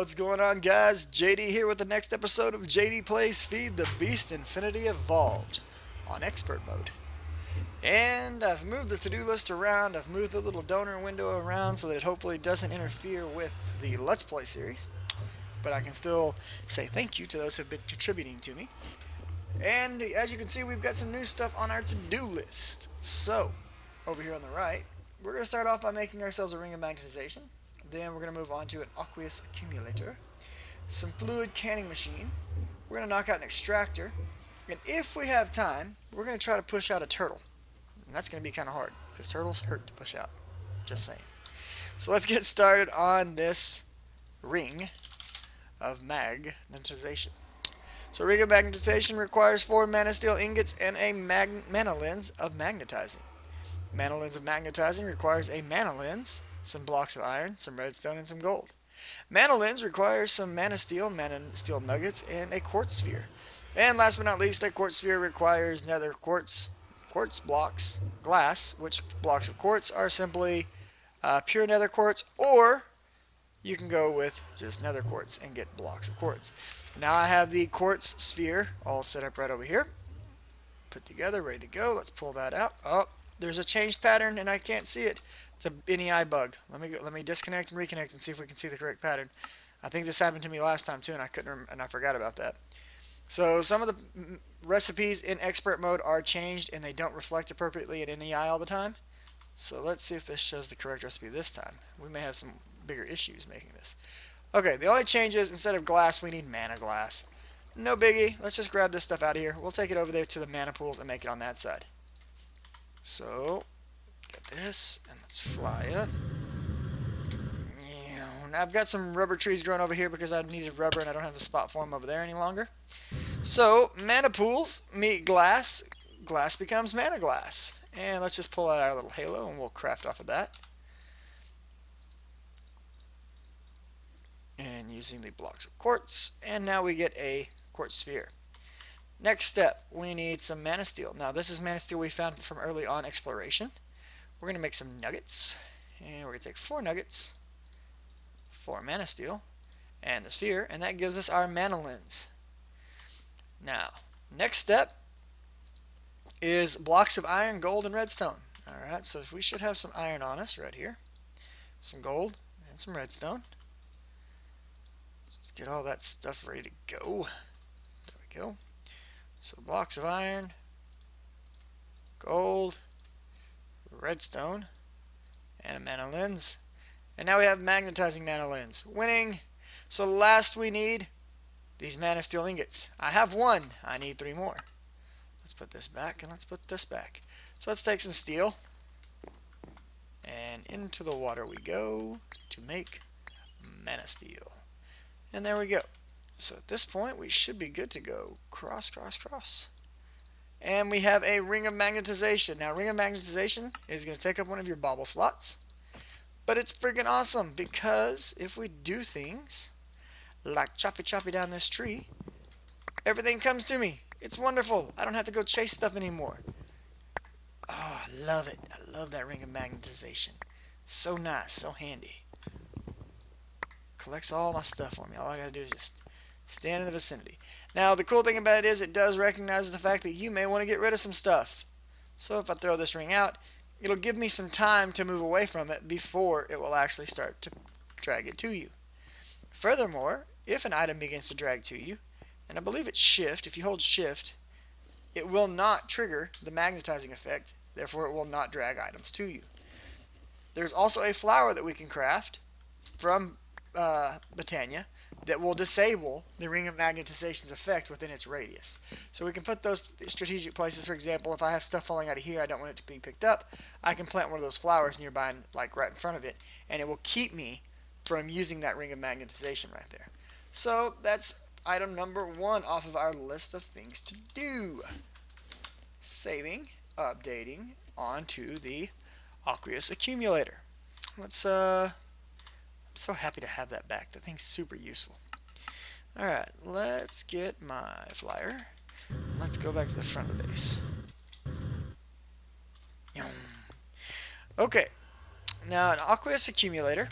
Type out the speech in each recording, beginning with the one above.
What's going on, guys? JD here with the next episode of JD Plays Feed the Beast Infinity Evolved on Expert Mode. And I've moved the to-do list around, I've moved the little donor window around so that it hopefully doesn't interfere with the Let's Play series. But I can still say thank you to those who have been contributing to me. And as you can see, we've got some new stuff on our to-do list. So, over here on the right, we're going to start off by making ourselves a ring of magnetization. Then we're going to move on to an aqueous accumulator, some fluid canning machine. We're going to knock out an extractor, and if we have time, we're going to try to push out a turtle. And that's going to be kind of hard, because turtles hurt to push out. Just saying. So let's get started on this ring of magnetization. So ring of magnetization requires 4 mana steel ingots and a mana lens of magnetizing. Mana lens of magnetizing requires a mana lens, some blocks of iron, some redstone, and some gold. Mana lens requires some mana steel nuggets, and a quartz sphere. And last but not least, a quartz sphere requires nether quartz blocks, glass, which blocks of quartz are simply pure nether quartz, or you can go with just nether quartz and get blocks of quartz. Now I have the quartz sphere all set up right over here, put together, ready to go. Let's pull that out. Oh, there's a changed pattern and I can't see it. It's a NEI bug. Let me disconnect and reconnect and see if we can see the correct pattern. I think this happened to me last time too, and I forgot about that. So some of the recipes in expert mode are changed and they don't reflect appropriately in NEI all the time. So let's see if this shows the correct recipe this time. We may have some bigger issues making this. Okay, the only change is instead of glass, we need mana glass. No biggie. Let's just grab this stuff out of here. We'll take it over there to the mana pools and make it on that side. So get this, and let's fly it. Now I've got some rubber trees growing over here because I needed rubber and I don't have a spot for them over there any longer. So, mana pools meet glass. Glass becomes mana glass. And let's just pull out our little halo and we'll craft off of that. And using the blocks of quartz. And now we get a quartz sphere. Next step, we need some mana steel. Now this is mana steel we found from early on exploration. We're going to make some nuggets, and we're going to take 4 nuggets, 4 mana steel, and the sphere, and that gives us our mana lens. Now, next step is blocks of iron, gold, and redstone. Alright, so we should have some iron on us right here, some gold, and some redstone. Let's get all that stuff ready to go. There we go. So blocks of iron, gold, redstone, and a mana lens. And now we have magnetizing mana lens. Winning! So last we need these mana steel ingots. I have 1. I need 3 more. Let's put this back and let's put this back. So let's take some steel. And into the water we go to make mana steel. And there we go. So at this point we should be good to go. Cross, cross, cross. And we have a ring of magnetization. Now, ring of magnetization is going to take up one of your bauble slots. But it's freaking awesome because if we do things like choppy down this tree, everything comes to me. It's wonderful. I don't have to go chase stuff anymore. Oh, I love it. I love that ring of magnetization. So nice, so handy. Collects all my stuff for me. All I got to do is just stand in the vicinity. Now, the cool thing about it is it does recognize the fact that you may want to get rid of some stuff. So if I throw this ring out, it'll give me some time to move away from it before it will actually start to drag it to you. Furthermore, if an item begins to drag to you, and I believe it's shift, if you hold shift, it will not trigger the magnetizing effect, therefore it will not drag items to you. There's also a flower that we can craft from Botania that will disable the ring of magnetization's effect within its radius. So we can put those strategic places. For example, if I have stuff falling out of here, I don't want it to be picked up, I can plant one of those flowers nearby, like right in front of it, and it will keep me from using that ring of magnetization right there. So that's item number 1 off of our list of things to do. Saving, updating onto the aqueous accumulator. Let's I'm so happy to have that back. That thing's super useful. Alright, let's get my flyer. Let's go back to the front of the base. Okay, now an aqueous accumulator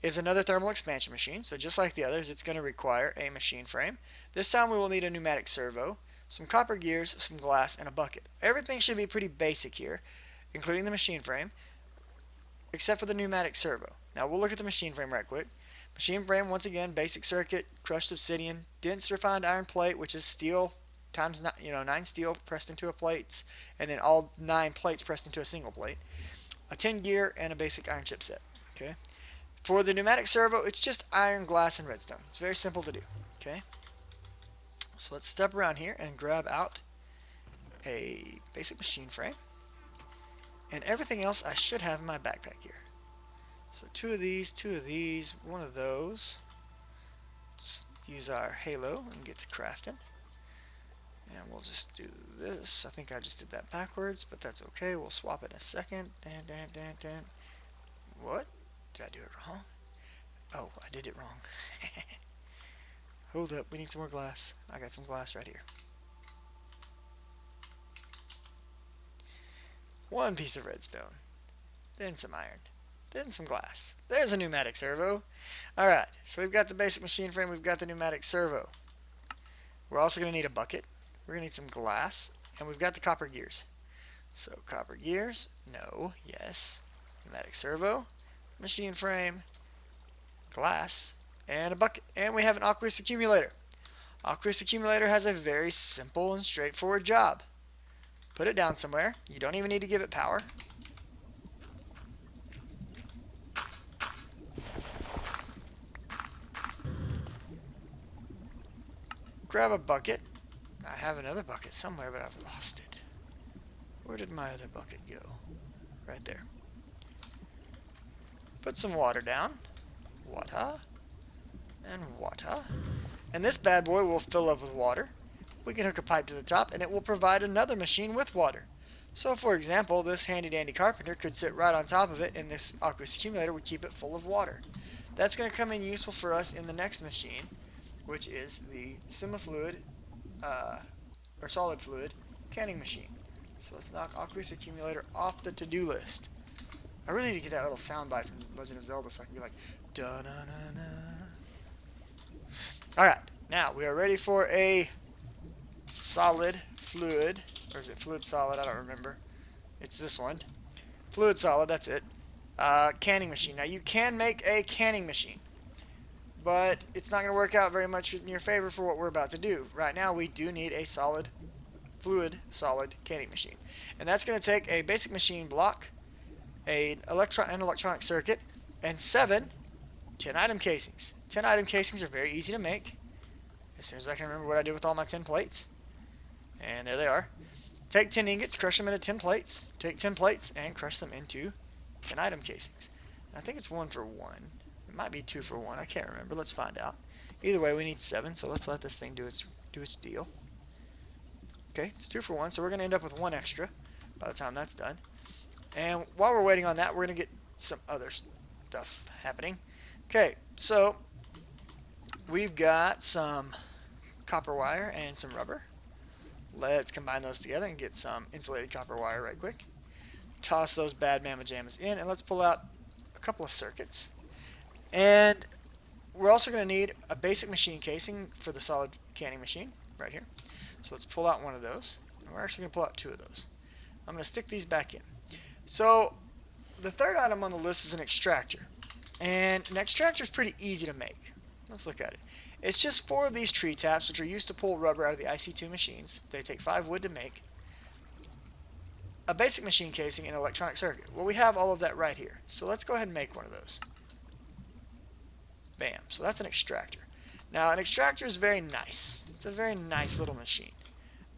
is another thermal expansion machine. So just like the others, it's going to require a machine frame. This time we will need a pneumatic servo, some copper gears, some glass, and a bucket. Everything should be pretty basic here, including the machine frame, except for the pneumatic servo. Now we'll look at the machine frame right quick. Machine frame, once again, basic circuit, crushed obsidian, dense refined iron plate, which is steel times 9 steel pressed into a plate, and then all 9 plates pressed into a single plate, a 10 gear, and a basic iron chipset. Okay. For the pneumatic servo, it's just iron, glass, and redstone. It's very simple to do. Okay. So let's step around here and grab out a basic machine frame, and everything else I should have in my backpack here. So 2 of these, 1 of those. Let's use our halo and get to crafting. And we'll just do this. I think I just did that backwards, but that's okay. We'll swap it in a second. What? Did I do it wrong? Oh, I did it wrong. Hold up, we need some more glass. I got some glass right here. 1 piece of redstone. Then some iron. Then some glass. There's a pneumatic servo. Alright, so we've got the basic machine frame, we've got the pneumatic servo. We're also going to need a bucket. We're going to need some glass, and we've got the copper gears. So copper gears, no, yes. Pneumatic servo, machine frame, glass, and a bucket. And we have an aqueous accumulator. Aqueous accumulator has a very simple and straightforward job. Put it down somewhere. You don't even need to give it power. Grab a bucket. I have another bucket somewhere, but I've lost it. Where did my other bucket go? Right there. Put some water down. Water. And water. And this bad boy will fill up with water. We can hook a pipe to the top, and it will provide another machine with water. So, for example, this handy-dandy carpenter could sit right on top of it, and this aqueous accumulator would keep it full of water. That's going to come in useful for us in the next machine, which is the semi-fluid, or solid fluid, canning machine. So let's knock aqueous accumulator off the to-do list. I really need to get that little soundbite from Legend of Zelda so I can be like, da-na-na-na. Alright, now we are ready for a solid fluid, or is it fluid solid? I don't remember. It's this one. Fluid solid, that's it. Canning machine. Now you can make a canning machine, but it's not going to work out very much in your favor for what we're about to do. Right now we do need a solid fluid solid canning machine, and that's going to take a basic machine block, an electronic circuit, and 7 10-item casings. 10-item casings are very easy to make. As soon as I can remember what I did with all my 10 plates. And there they are. Take 10 ingots, crush them into 10 plates. Take 10 plates and crush them into 10-item casings. And I think it's 1 for 1. It might be 2 for 1. I can't remember. Let's find out. Either way, we need 7, so let's let this thing do its deal. Okay, it's 2 for 1, so we're going to end up with 1 extra by the time that's done. And while we're waiting on that, we're going to get some other stuff happening. Okay, so we've got some copper wire and some rubber. Let's combine those together and get some insulated copper wire right quick. Toss those bad mamma jammas in, and let's pull out a couple of circuits. And we're also going to need a basic machine casing for the solid canning machine right here. So let's pull out one of those. And we're actually going to pull out 2 of those. I'm going to stick these back in. So the third item on the list is an extractor. And an extractor is pretty easy to make. Let's look at it. It's just 4 of these tree taps, which are used to pull rubber out of the IC2 machines. They take 5 wood to make. A basic machine casing and an electronic circuit. Well, we have all of that right here. So let's go ahead and make one of those. Bam. So that's an extractor. Now, an extractor is very nice. It's a very nice little machine.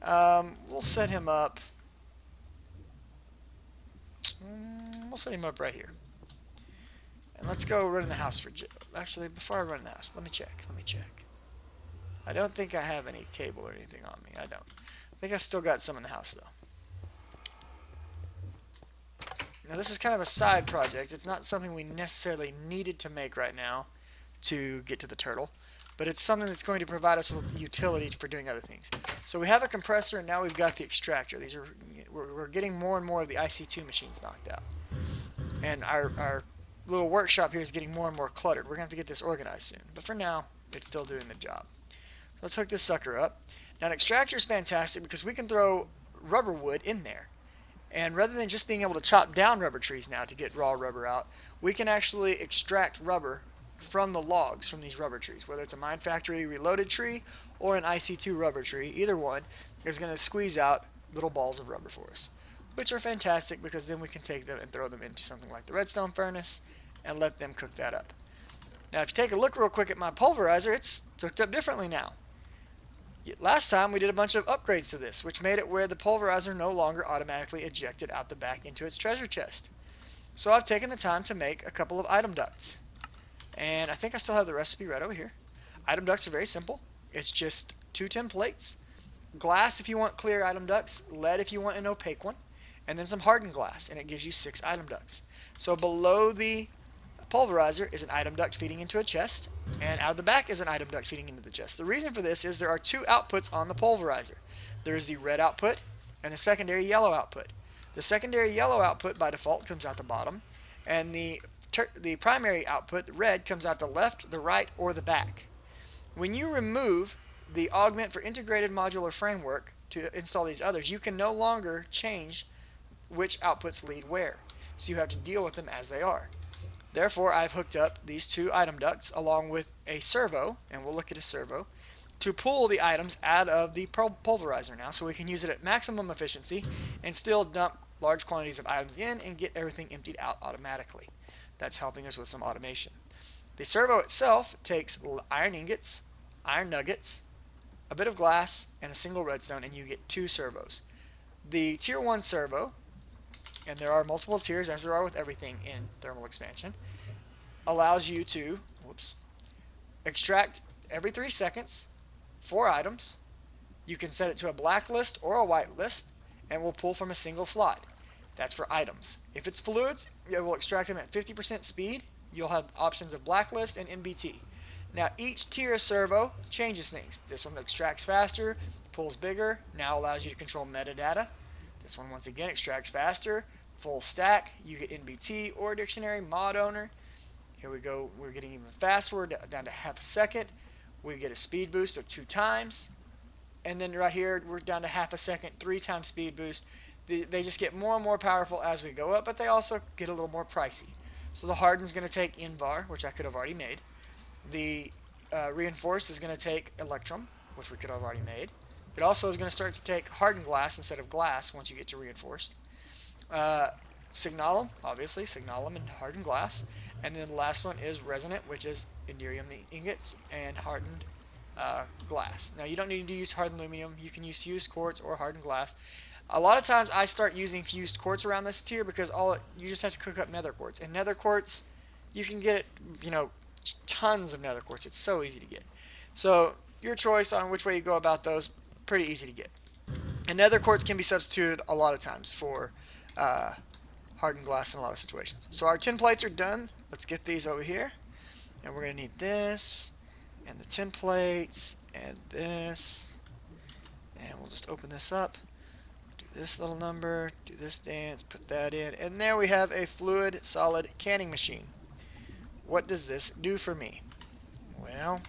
We'll set him up. We'll set him up right here. And let's go run in the house for... Actually, before I run in the house, let me check. I don't think I have any cable or anything on me. I don't. I think I've still got some in the house, though. Now, this is kind of a side project. It's not something we necessarily needed to make right now to get to the turtle, but it's something that's going to provide us with utility for doing other things. So we have a compressor, and now we've got the extractor. These are we're getting more and more of the IC2 machines knocked out. And our little workshop here is getting more and more cluttered. We're going to have to get this organized soon. But for now, it's still doing the job. Let's hook this sucker up. Now, an extractor is fantastic because we can throw rubber wood in there. And rather than just being able to chop down rubber trees now to get raw rubber out, we can actually extract rubber from the logs from these rubber trees. Whether it's a Mine Factory reloaded tree or an IC2 rubber tree, either one is going to squeeze out little balls of rubber for us, which are fantastic because then we can take them and throw them into something like the redstone furnace and let them cook that up. Now, if you take a look real quick at my pulverizer, it's hooked up differently now. Last time we did a bunch of upgrades to this, which made it where the pulverizer no longer automatically ejected out the back into its treasure chest. So I've taken the time to make a couple of Itemducts. And I think I still have the recipe right over here. Itemducts are very simple. It's just 2 tin plates, glass if you want clear Itemducts, lead if you want an opaque one, and then some hardened glass, and it gives you 6 Itemducts. So below the pulverizer is an Itemduct feeding into a chest, and out of the back is an Itemduct feeding into the chest. The reason for this is there are 2 outputs on the pulverizer. There is the red output and the secondary yellow output. The secondary yellow output by default comes out the bottom, and the primary output, the red, comes out the left, the right, or the back. When you remove the augment for integrated modular framework to install these others, you can no longer change which outputs lead where. So you have to deal with them as they are. Therefore, I've hooked up these 2 Itemducts along with a servo, and we'll look at a servo, to pull the items out of the pulverizer now, so we can use it at maximum efficiency and still dump large quantities of items in and get everything emptied out automatically. That's helping us with some automation. The servo itself takes iron ingots, iron nuggets, a bit of glass, and a single redstone, and you get 2 servos. The tier 1 servo, and there are multiple tiers as there are with everything in thermal expansion, allows you to extract every 3 seconds 4 items. You can set it to a black list or a white list, and will pull from a single slot. That's for items. If it's fluids, it will extract them at 50% speed. You'll have options of blacklist and NBT. Now, each tier servo changes things. This one extracts faster, pulls bigger, now allows you to control metadata. This one, once again, extracts faster, full stack. You get NBT or dictionary, mod owner. Here we go. We're getting even faster. We're down to half a second. We get a speed boost of 2 times. And then right here, we're down to half a second, 3 times speed boost. They just get more and more powerful as we go up, but they also get a little more pricey. So the hardened is going to take Invar, which I could have already made. The reinforced is going to take Electrum, which we could have already made. It also is going to start to take hardened glass instead of glass once you get to reinforced. Signalum, obviously, Signalum and hardened glass. And then the last one is resonant, which is Inderium ingots and hardened glass. Now, you don't need to use hardened Lumium. You can use fused quartz or hardened glass. A lot of times I start using fused quartz around this tier because you just have to cook up nether quartz. And nether quartz, you can get it, tons of nether quartz. It's so easy to get. So your choice on which way you go about those, pretty easy to get. And nether quartz can be substituted a lot of times for hardened glass in a lot of situations. So our tin plates are done. Let's get these over here. And we're going to need this, and the tin plates, and this. And we'll just open this up. This little number, do this dance, put that in, and there we have a fluid solid canning machine. What does this do for me? Well,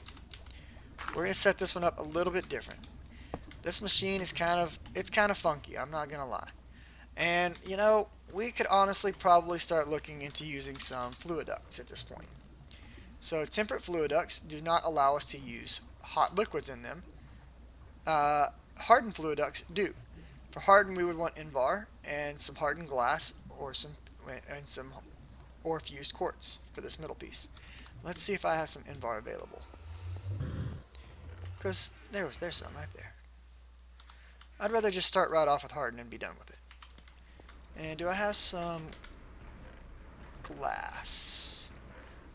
we're going to set this one up a little bit different. This machine is kind of funky, I'm not going to lie. And, we could honestly probably start looking into using some fluiducts at this point. So temperate fluiducts do not allow us to use hot liquids in them. Hardened fluiducts do. For hardened, we would want Invar and some hardened glass or some fused quartz for this middle piece. Let's see if I have some Invar available. Because there's some right there. I'd rather just start right off with hardened and be done with it. And do I have some glass?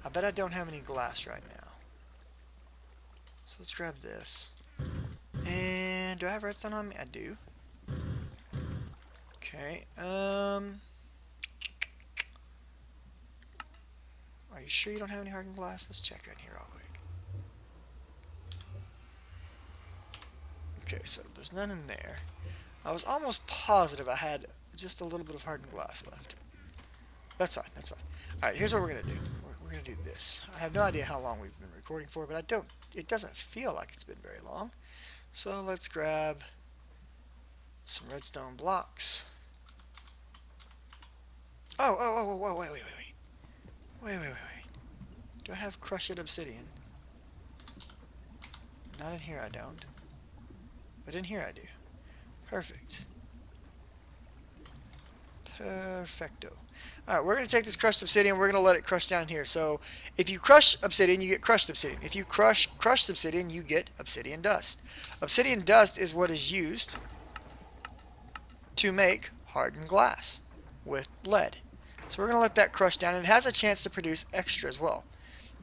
I bet I don't have any glass right now. So let's grab this. And do I have redstone on me? I do. Okay, are you sure you don't have any hardened glass? Let's check right here real quick. Okay, so there's none in there. I was almost positive I had just a little bit of hardened glass left. That's fine, that's fine. Alright, here's what we're going to do. We're going to do this. I have no idea how long we've been recording for, but it doesn't feel like it's been very long. So let's grab some redstone blocks. Oh, wait. Do I have crushed obsidian? Not in here, I don't. But in here I do. Perfect. Perfecto. Alright, we're going to take this crushed obsidian, we're going to let it crush down here. So, if you crush obsidian, you get crushed obsidian. If you crush crushed obsidian, you get obsidian dust. Obsidian dust is what is used to make hardened glass with lead. So we're going to let that crush down. It has a chance to produce extra as well.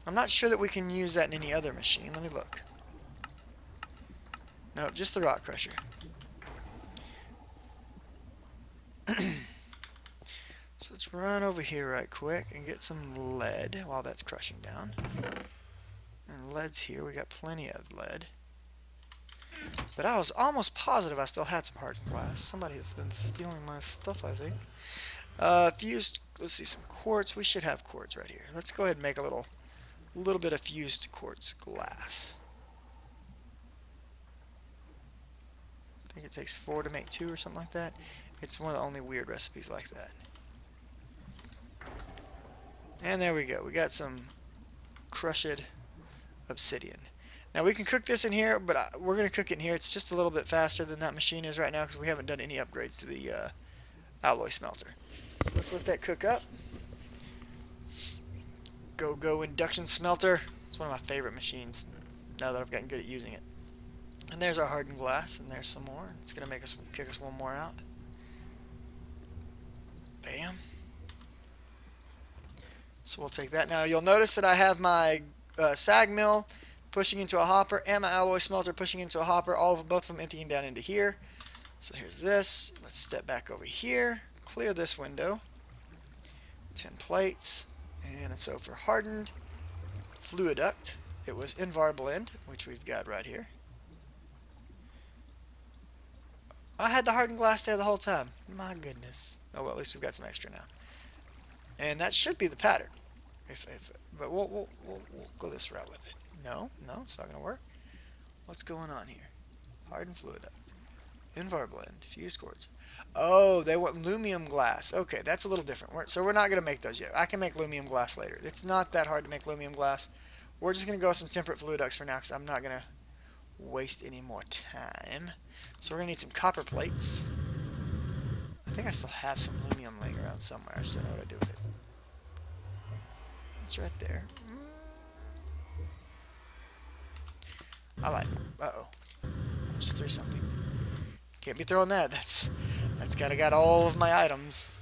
I'm not sure that we can use that in any other machine. Let me look. No, just the rock crusher. So let's run over here right quick and get some lead while that's crushing down. And lead's here. We got plenty of lead. But I was almost positive I still had some hardened glass. Somebody has been stealing my stuff, I think. Fused, let's see, some quartz. We should have quartz right here. Let's go ahead and make a little bit of fused quartz glass. I think it takes 4 to make 2 or something like that. It's one of the only weird recipes like that. And there we go. We got some crushed obsidian. Now we can cook this in here, but we're going to cook it in here. It's just a little bit faster than that machine is right now because we haven't done any upgrades to the alloy smelter. So let's let that cook up. Go induction smelter. It's one of my favorite machines now that I've gotten good at using it. And there's our hardened glass, and there's some more. It's going to kick us one more out. Bam. So we'll take that. Now you'll notice that I have my sag mill pushing into a hopper and my alloy smelter pushing into a hopper, both of them emptying down into here. So here's this. Let's step back over here, clear this window. 10 plates. And so for hardened fluiduct, it was Invar blend, which we've got right here. I had the hardened glass there the whole time. My goodness. Oh well, at least we've got some extra now. And that should be the pattern. But we'll go this route with it. No, it's not going to work. What's going on here? Hardened fluiduct. Invar blend. Fused quartz. Oh, they want Lumium Glass. Okay, that's a little different. So we're not going to make those yet. I can make Lumium Glass later. It's not that hard to make Lumium Glass. We're just going to go with some temperate fluiducts for now because I'm not going to waste any more time. So we're going to need some copper plates. I think I still have some Lumium laying around somewhere. I just don't know what to do with it. It's right there. I like. Uh-oh. I just threw something. Can't be throwing that. That's kind of got all of my items.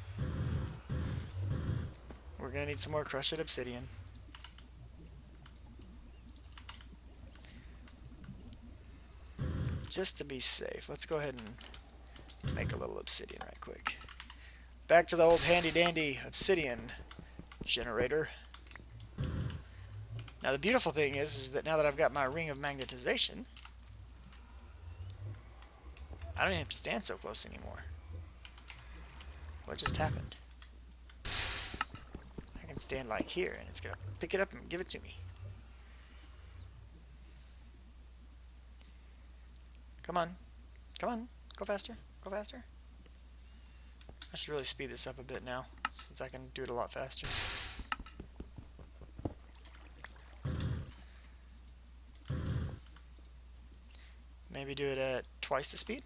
We're going to need some more crushed obsidian. Just to be safe, let's go ahead and make a little obsidian right quick. Back to the old handy dandy obsidian generator. Now the beautiful thing is that now that I've got my ring of magnetization, I don't even have to stand so close anymore. What just happened? I can stand like here and it's going to pick it up and give it to me. Come on. Go faster. I should really speed this up a bit now, since I can do it a lot faster. Maybe do it at twice the speed.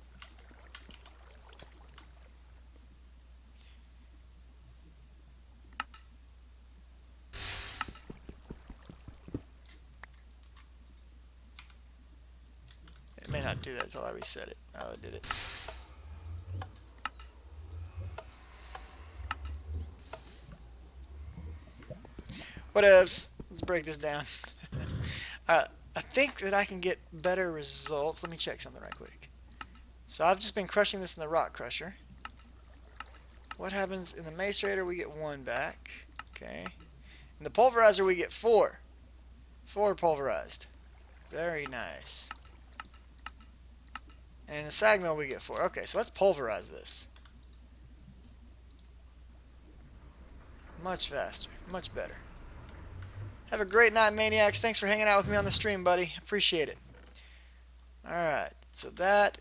It may not do that until I reset it. Oh, it did it. Whatevs. Let's break this down. I think that I can get better results. Let me check something right quick. So I've just been crushing this in the rock crusher. What happens in the macerator? We get 1 back. Okay. In the pulverizer we get 4. 4 pulverized. Very nice. And in the sag mill we get 4. Okay, so let's pulverize this. Much faster. Much better. Have a great night, Maniacs. Thanks for hanging out with me on the stream, buddy. Appreciate it. Alright, so that,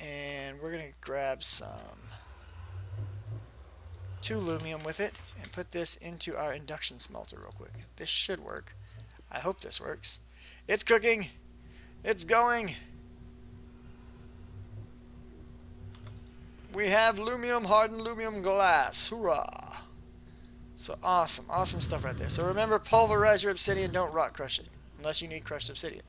and we're going to grab some 2 Lumium with it and put this into our induction smelter real quick. This should work. I hope this works. It's cooking. It's going. We have Lumium, hardened Lumium Glass. Hoorah! So awesome. Awesome stuff right there. So remember, pulverize your obsidian. Don't rock crush it. Unless you need crushed obsidian.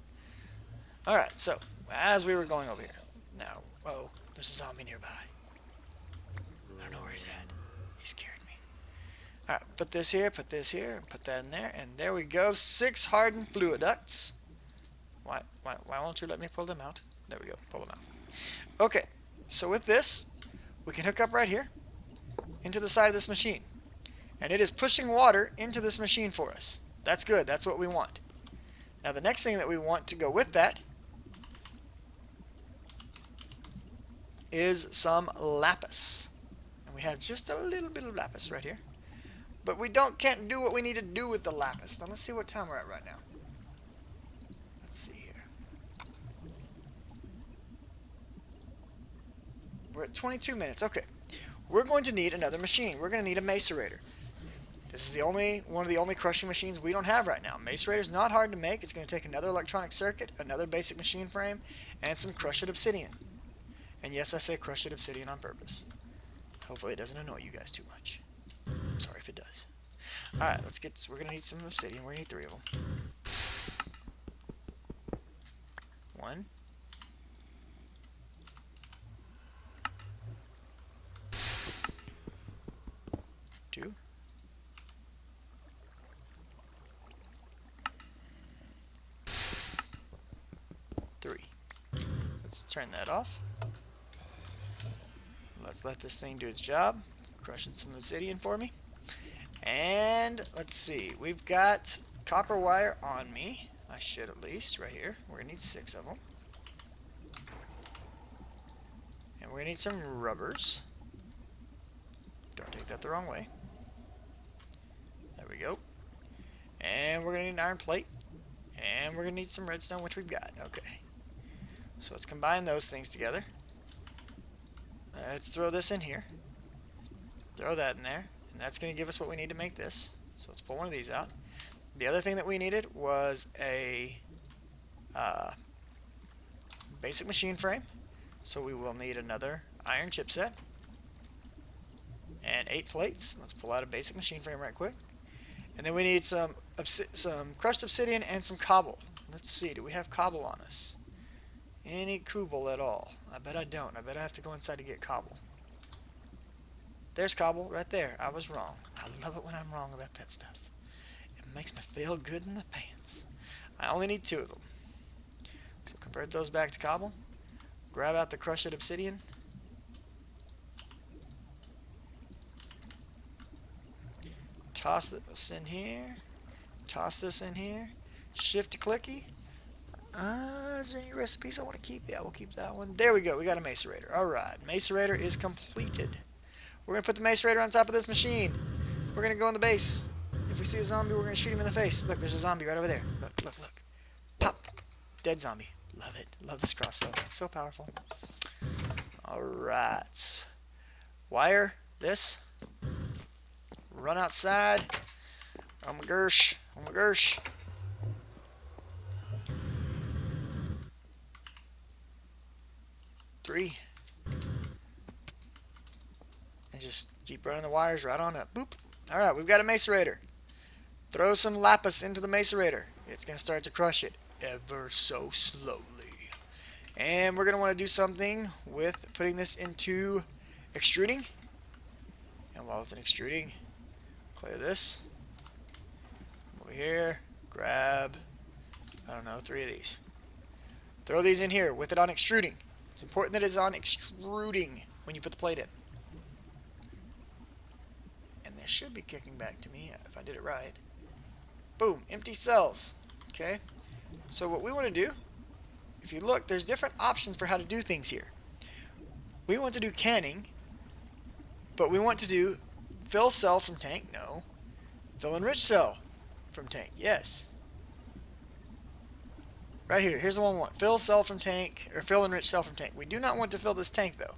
Alright, so as we were going over here. Now, oh, there's a zombie nearby. I don't know where he's at. He scared me. Alright, put this here, and put that in there. And there we go. 6 hardened fluiducts. Why won't you let me pull them out? There we go. Pull them out. Okay, so with this, we can hook up right here into the side of this machine. And it is pushing water into this machine for us. That's good. That's what we want. Now the next thing that we want to go with that is some lapis. And we have just a little bit of lapis right here. But we can't do what we need to do with the lapis. Now let's see what time we're at right now. Let's see here. We're at 22 minutes. Okay. We're going to need another machine. We're going to need a macerator. This is one of the only crushing machines we don't have right now. Macerator is not hard to make. It's going to take another electronic circuit, another basic machine frame, and some crushed obsidian. And yes, I say crushed obsidian on purpose. Hopefully it doesn't annoy you guys too much. I'm sorry if it does. Alright, we're going to need some obsidian. We're going to need 3 of them. 1. 2. 3. Let's turn that off. Let's let this thing do its job. Crushing some obsidian for me. And let's see. We've got copper wire on me. I should at least, right here. We're going to need 6 of them. And we're going to need some rubbers. Don't take that the wrong way. There we go. And we're going to need an iron plate. And we're going to need some redstone, which we've got. Okay. So let's combine those things together. Let's throw this in here. Throw that in there. And that's going to give us what we need to make this. So let's pull one of these out. The other thing that we needed was a basic machine frame. So we will need another iron chipset. And 8 plates. Let's pull out a basic machine frame right quick. And then we need some crushed obsidian and some cobble. Let's see, do we have cobble on us? Any cobble at all? I bet I don't. I bet I have to go inside to get cobble. There's cobble right there. I was wrong. I love it when I'm wrong about that stuff. It makes me feel good in the pants. I only need 2 of them. So convert those back to cobble. Grab out the crushed obsidian. Toss this in here. Toss this in here. Shift clicky. Is there any recipes I want to keep? Yeah, we'll keep that one. There we go. We got a macerator. Alright. Macerator is completed. We're going to put the macerator on top of this machine. We're going to go in the base. If we see a zombie, we're going to shoot him in the face. Look, there's a zombie right over there. Look, look, look. Pop. Dead zombie. Love it. Love this crossbow. It's so powerful. Alright. Wire this. Run outside. Oh my gosh. Oh my gosh. Three. And just keep running the wires right on up. Boop. Alright, we've got a macerator. Throw some lapis into the macerator. It's going to start to crush it ever so slowly. And we're going to want to do something with putting this into extruding. And while it's in extruding, clear this. Over here, grab, I don't know, 3 of these. Throw these in here with it on extruding. It's important that it's on extruding when you put the plate in. And this should be kicking back to me if I did it right. Boom, empty cells. Okay, so what we want to do, if you look, there's different options for how to do things here. We want to do canning, but we want to do fill cell from tank, no. Fill and rich cell from tank. Yes. Right here. Here's the one we want. Fill cell from tank, or fill and rich cell from tank. We do not want to fill this tank though.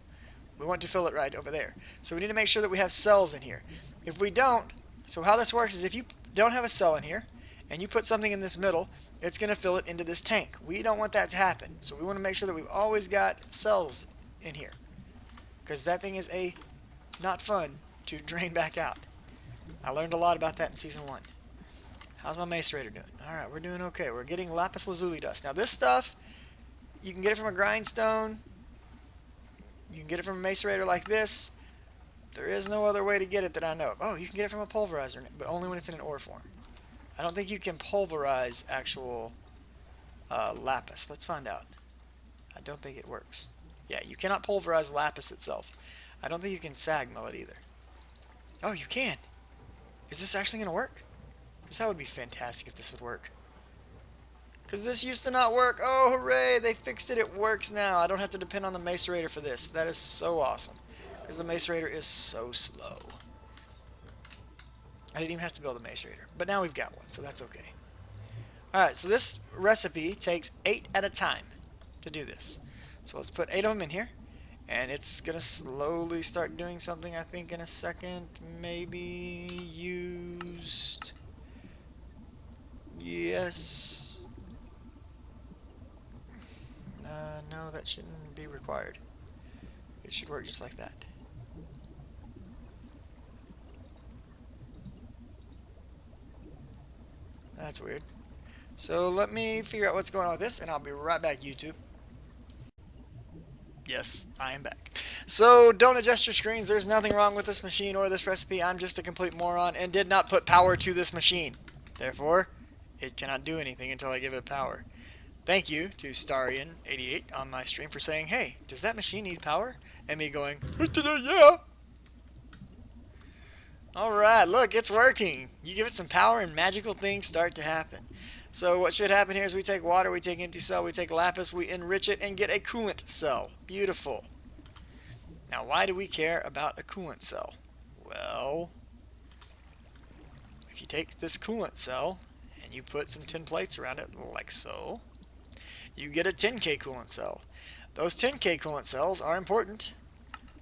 We want to fill it right over there. So we need to make sure that we have cells in here. If we don't, so how this works is if you don't have a cell in here and you put something in this middle, it's going to fill it into this tank. We don't want that to happen. So we want to make sure that we've always got cells in here, because that thing is not fun to drain back out. I learned a lot about that in Season 1. How's my macerator doing? Alright, we're doing okay. We're getting lapis lazuli dust. Now this stuff, you can get it from a grindstone. You can get it from a macerator like this. There is no other way to get it that I know of. Oh, you can get it from a pulverizer, but only when it's in an ore form. I don't think you can pulverize actual lapis. Let's find out. I don't think it works. Yeah, you cannot pulverize lapis itself. I don't think you can sag mill it either. Oh, you can. Is this actually going to work? Because that would be fantastic if this would work. Because this used to not work. Oh, hooray! They fixed it. It works now. I don't have to depend on the macerator for this. That is so awesome. Because the macerator is so slow. I didn't even have to build a macerator. But now we've got one, so that's okay. Alright, so this recipe takes 8 at a time to do this. So let's put 8 of them in here. And it's going to slowly start doing something, I think, in a second. Maybe used. Yes. No, that shouldn't be required. It should work just like that. That's weird. So let me figure out what's going on with this, and I'll be right back, YouTube. Yes, I am back. So don't adjust your screens. There's nothing wrong with this machine or this recipe. I'm just a complete moron and did not put power to this machine. Therefore, it cannot do anything until I give it power. Thank you to Starian88 on my stream for saying, hey, does that machine need power? And me going, yeah. Alright, look, it's working. You give it some power and magical things start to happen. So what should happen here is we take water, we take empty cell, we take lapis, we enrich it and get a coolant cell. Beautiful. Now why do we care about a coolant cell? Well, if you take this coolant cell and you put some tin plates around it like so, you get a 10K coolant cell. Those 10K coolant cells are important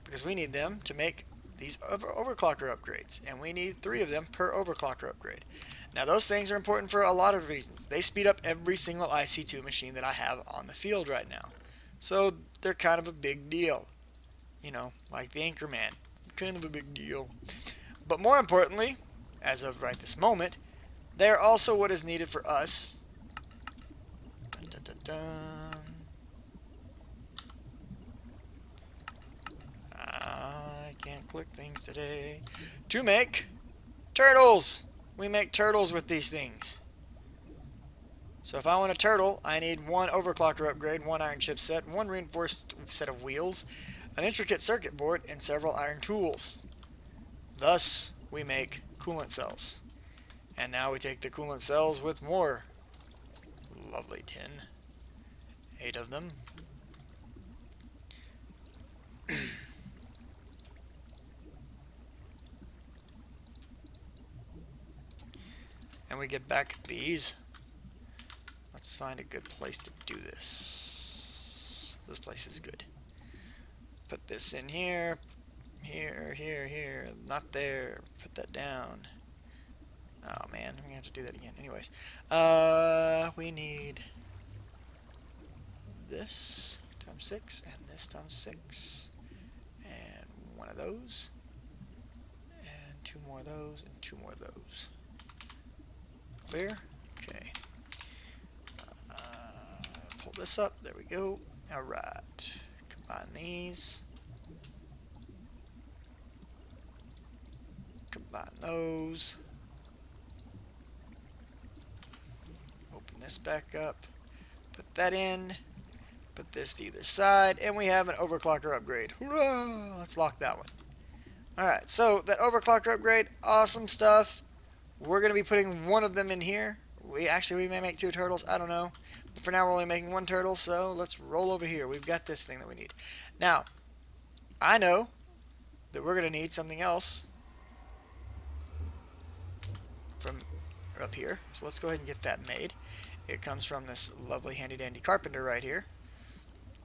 because we need them to make these overclocker upgrades, and we need 3 of them per overclocker upgrade. Now those things are important for a lot of reasons. They speed up every single IC2 machine that I have on the field right now. So they're kind of a big deal. You know, like the Anchorman. Kind of a big deal. But more importantly, as of right this moment, they're also what is needed for us. Dun, dun, dun, dun. I can't click things today. To make turtles! We make turtles with these things. So if I want a turtle, I need 1 overclocker upgrade, 1 iron chipset, 1 reinforced set of wheels, an intricate circuit board, and several iron tools. Thus, we make coolant cells. And now we take the coolant cells with more lovely tin. 8 of them. And we get back these. Let's find a good place to do this. This place is good. Put this in here. Here, here, here. Not there. Put that down. Oh man, I'm gonna have to do that again. Anyways. We need this times 6 and this times 6. And 1 of those. And 2 more of those and 2 more of those. Clear? Okay. Pull this up. There we go. Alright. Combine these. Combine those. Open this back up. Put that in. Put this to either side. And we have an overclocker upgrade. Hurrah! Let's lock that one. Alright, so that overclocker upgrade, awesome stuff. We're going to be putting 1 of them in here. We may make 2 turtles. I don't know. But for now, we're only making 1 turtle. So let's roll over here. We've got this thing that we need. Now, I know that we're going to need something else up here. So let's go ahead and get that made. It comes from this lovely handy dandy carpenter right here.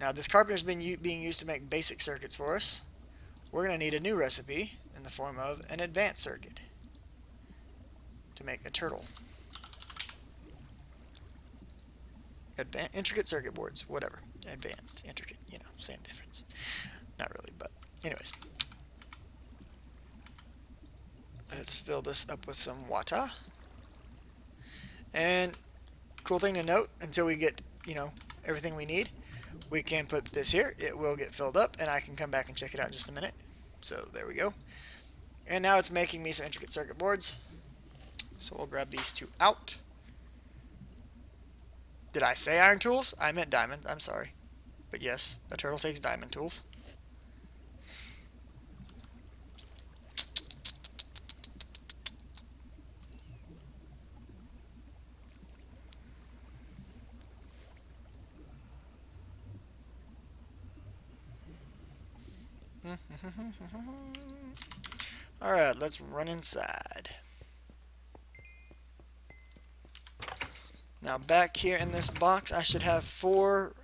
Now this carpenter's been being used to make basic circuits for us. We're going to need a new recipe in the form of an advanced circuit to make a turtle. Intricate circuit boards, whatever. Advanced, intricate, you know, same difference. Not really, but anyways. Let's fill this up with some water. And cool thing to note, until we get, you know, everything we need, we can put this here. It will get filled up, and I can come back and check it out in just a minute. So there we go. And now it's making me some intricate circuit boards. So we'll grab these two out. Did I say iron tools? I meant diamond. I'm sorry. But yes, a turtle takes diamond tools. Alright, let's run inside. Now back here in this box I should have 4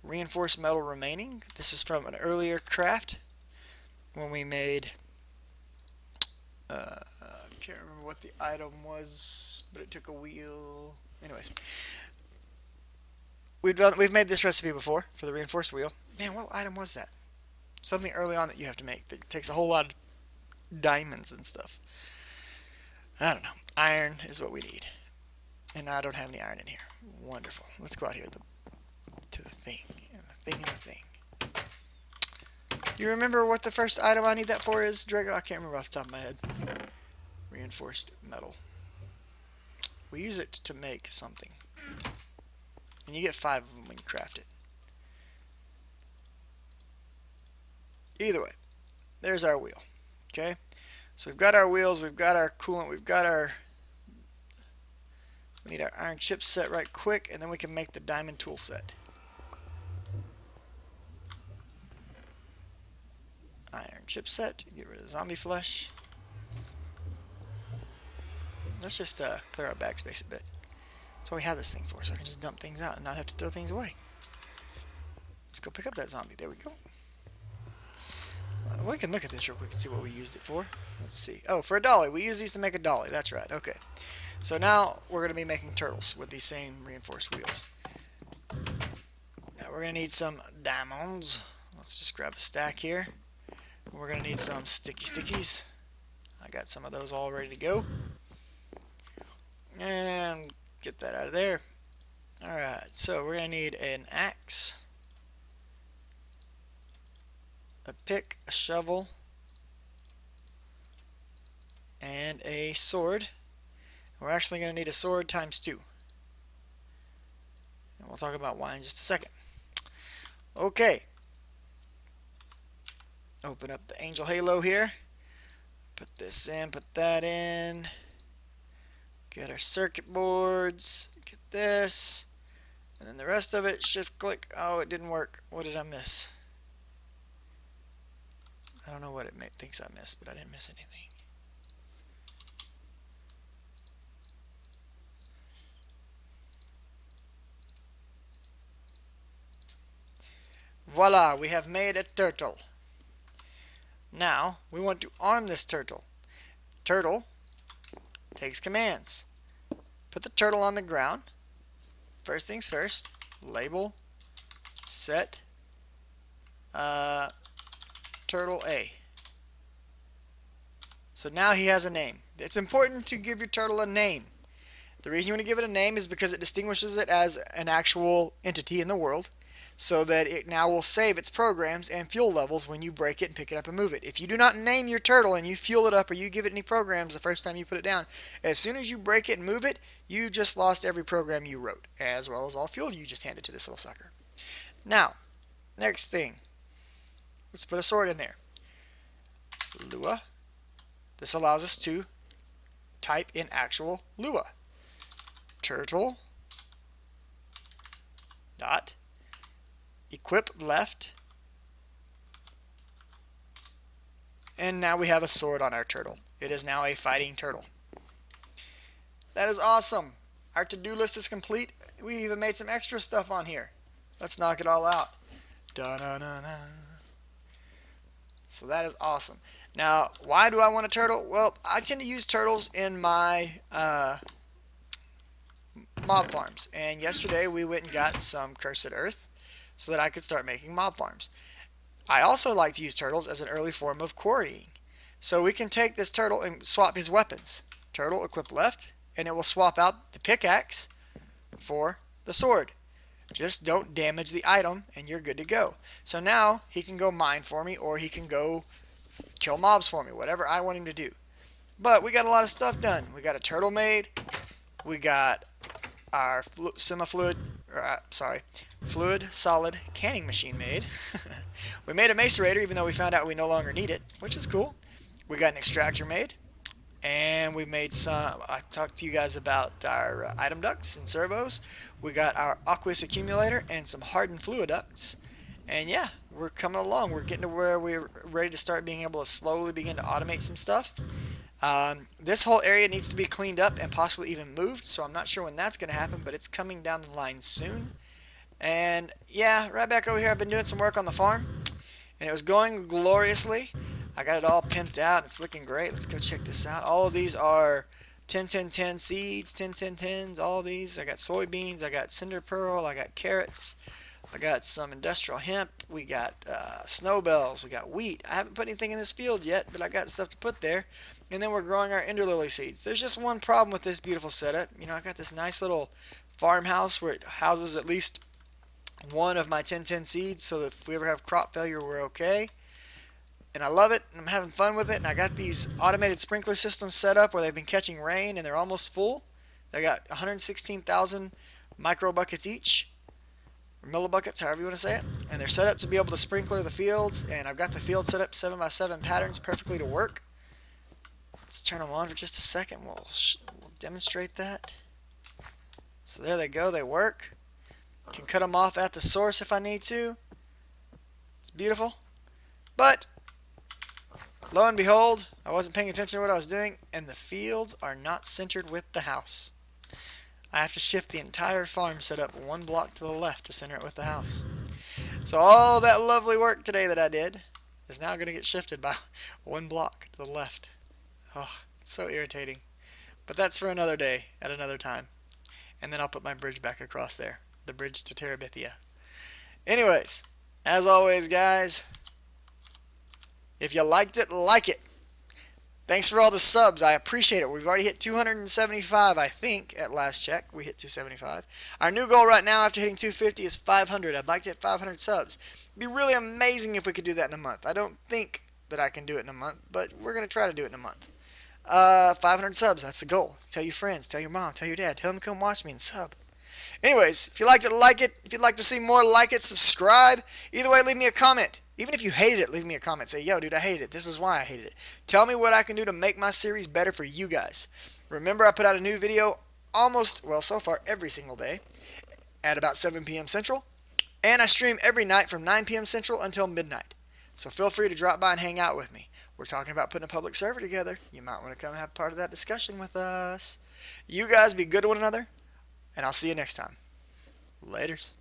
reinforced metal remaining. This is from an earlier craft when we made I can't remember what the item was, but it took a wheel. Anyways, we've made this recipe before for the reinforced wheel. Man, what item was that? Something early on that you have to make that takes a whole lot of diamonds and stuff. I don't know. Iron is what we need. And I don't have any iron in here. Wonderful. Let's go out here to the thing. The thing. You remember what the first item I need that for is, Drago? I can't remember off the top of my head. Reinforced metal. We use it to make something. And you get 5 of them when you craft it. Either way, there's our wheel. Okay? So we've got our wheels, we've got our coolant, we need our iron chip set right quick, and then we can make the diamond tool set. Iron chip set, get rid of the zombie flesh. Let's just clear our backspace a bit. That's what we have this thing for, so I can just dump things out and not have to throw things away. Let's go pick up that zombie. There we go. We can look at this real quick and see what we used it for. Let's see. Oh, for a dolly. We use these to make a dolly. That's right. Okay. So now we're going to be making turtles with these same reinforced wheels. Now we're going to need some diamonds. Let's just grab a stack here. We're going to need some sticky stickies. I got some of those all ready to go. And get that out of there. Alright, so we're going to need an axe, a pick, a shovel, and a sword. We're actually going to need a sword times 2. And we'll talk about why in just a second. Okay. Open up the Angel Halo here. Put this in, put that in. Get our circuit boards. Get this. And then the rest of it, shift click. Oh, it didn't work. What did I miss? I don't know what it thinks I missed, but I didn't miss anything. Voila, we have made a turtle. Now, we want to arm this turtle. Turtle takes commands. Put the turtle on the ground. First things first, label, set, turtle A. So now he has a name. It's important to give your turtle a name. The reason you want to give it a name is because it distinguishes it as an actual entity in the world, so that it now will save its programs and fuel levels when you break it and pick it up and move it. If you do not name your turtle and you fuel it up or you give it any programs the first time you put it down, as soon as you break it and move it, you just lost every program you wrote, as well as all fuel you just handed to this little sucker. Now, next thing, let's put a sword in there. Lua. This allows us to type in actual Lua. Turtle dot equip left, and now we have a sword on our turtle. It is now a fighting turtle. That is awesome. Our to-do list is complete. We even made some extra stuff on here. Let's knock it all out. Da-da-da-da. So that is awesome. Now, why do I want a turtle? Well, I tend to use turtles in my mob farms. And yesterday we went and got some cursed earth so that I could start making mob farms. I also like to use turtles as an early form of quarrying. So we can take this turtle and swap his weapons. Turtle equip left, and it will swap out the pickaxe for the sword. Just don't damage the item and you're good to go. So now he can go mine for me, or he can go kill mobs for me, whatever I want him to do. But we got a lot of stuff done. We got a turtle made. We got our fluid solid canning machine made. We made a macerator, even though we found out we no longer need it, which is cool. We got an extractor made. And we made some, I talked to you guys about our Itemducts and Servos. We got our accumulator and some Hardened Fluiducts. And yeah, we're coming along. We're getting to where we're ready to start being able to slowly begin to automate some stuff. This whole area needs to be cleaned up and possibly even moved, so I'm not sure when that's going to happen, but it's coming down the line soon. And yeah, right back over here, I've been doing some work on the farm, and it was going gloriously. I got it all pimped out. It's looking great. Let's go check this out. All of these are 10-10-10 seeds, 10-10-10s, all these. I got soybeans, I got cinder pearl, I got carrots, I got some industrial hemp, we got snowbells, we got wheat. I haven't put anything in this field yet, but I got stuff to put there. And then we're growing our ender lily seeds. There's just one problem with this beautiful setup. You know, I got this nice little farmhouse where it houses at least one of my 10-10 seeds, so that if we ever have crop failure, we're okay. And I love it, and I'm having fun with it, and I got these automated sprinkler systems set up where they've been catching rain, and they're almost full. They got 116,000 micro buckets each, or millibuckets, however you want to say it, and they're set up to be able to sprinkler the fields, and I've got the field set up 7x7 patterns perfectly to work. Let's turn them on for just a second. We'll demonstrate that. So there they go, they work. Can cut them off at the source if I need to. It's beautiful. But lo and behold, I wasn't paying attention to what I was doing, and the fields are not centered with the house. I have to shift the entire farm setup one block to the left to center it with the house. So all that lovely work today that I did is now going to get shifted by one block to the left. Oh, it's so irritating. But that's for another day, at another time. And then I'll put my bridge back across there. The bridge to Terabithia. Anyways, as always, guys, if you liked it, like it. Thanks for all the subs. I appreciate it. We've already hit 275, I think, at last check. We hit 275. Our new goal right now after hitting 250 is 500. I'd like to hit 500 subs. It'd be really amazing if we could do that in a month. I don't think that I can do it in a month, but we're going to try to do it in a month. 500 subs, that's the goal. Tell your friends, tell your mom, tell your dad. Tell them to come watch me and sub. Anyways, if you liked it, like it. If you'd like to see more, like it, subscribe. Either way, leave me a comment. Even if you hated it, leave me a comment. Say, yo, dude, I hated it. This is why I hated it. Tell me what I can do to make my series better for you guys. Remember, I put out a new video so far every single day at about 7 p.m. Central. And I stream every night from 9 p.m. Central until midnight. So feel free to drop by and hang out with me. We're talking about putting a public server together. You might want to come have part of that discussion with us. You guys be good to one another, and I'll see you next time. Laters.